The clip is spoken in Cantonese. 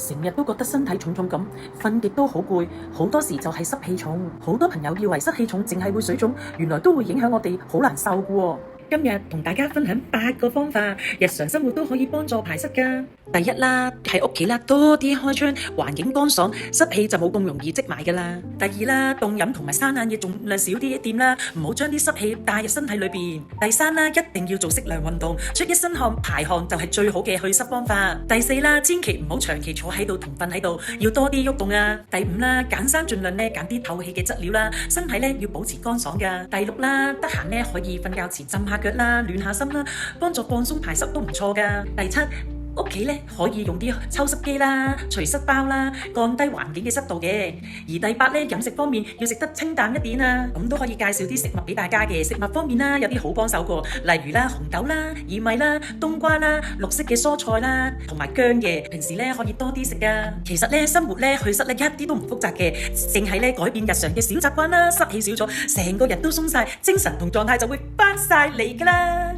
成日都覺得身體重重咁，瞓極都好攰，好多時就係濕氣重。好多朋友以為濕氣重淨係會水腫，原來都會影響我哋好難受㗎喎。今日同大家分享8個方法，日常生活都可以幫助排濕㗎。第一啦，喺屋企啦，多啲開窗，環境乾爽，濕氣就冇咁容易積埋㗎啦。第二啦，凍飲同埋生冷嘢盡量少啲掂啦，唔好將啲濕氣帶入身體裏邊。第三啦，一定要做適量運動，出一身汗排汗就係最好嘅去濕方法。第四啦，千祈唔好長期坐喺度同瞓喺度，要多啲喐動啊。第五啦，揀衫盡量揀啲透氣嘅質料啦，身體要保持乾爽㗎。第六啦，得閒可以瞓覺前浸下腳啦，暖下心啦，幫助放鬆排濕都唔錯㗎。第七，屋企可以用啲抽濕機啦、除濕包啦，降低環境嘅濕度嘅。而第八飲食方面要食得清淡一點啊，咁都可以介紹啲食物俾大家嘅。食物方面啦，有啲好幫手㗎，例如紅豆啦、薏米啦、冬瓜啦、綠色嘅蔬菜啦，同埋薑嘅，平時可以多啲食㗎。其實生活去濕一啲都唔複雜嘅，淨係改變日常嘅小習慣啦，濕氣少咗，成個人都鬆晒，精神同狀態就會翻晒嚟㗎啦。